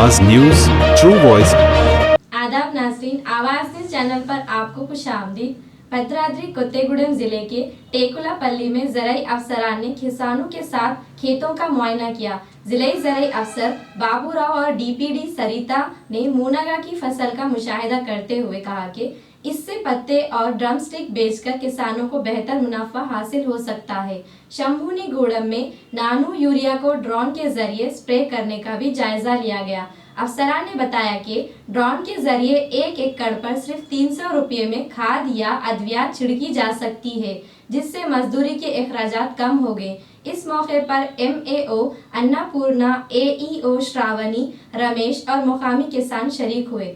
आवाज news, true voice. आदाब नाज़रीन, आवाज न्यूज चैनल पर आपको खुशामदीद। भद्राद्री कोत्तेगुडेम जिले के टेकुलापल्ली में ज़राई अफसरान ने किसानों के साथ खेतों का मुआयना किया। जिले ज़राई अफसर बाबूराव और डीपीडी सरिता ने मुनगा की फसल का मुशाहिदा करते हुए कहा कि इससे पत्ते और ड्रम स्टिक बेचकर किसानों को बेहतर मुनाफा हासिल हो सकता है। शंभुनी गूडम में नैनो यूरिया को ड्रोन के जरिए स्प्रे करने का भी जायजा लिया गया। अफसरान ने बताया कि ड्रोन के जरिए 1 एकड़ पर सिर्फ 300 रुपये में खाद या अद्वियात छिड़की जा सकती है, जिससे मजदूरी के अखराजात कम हो गए। इस मौके पर MAO अन्नापूर्णा, AEO श्रावणी, रमेश और मुकामी किसान शरीक हुए।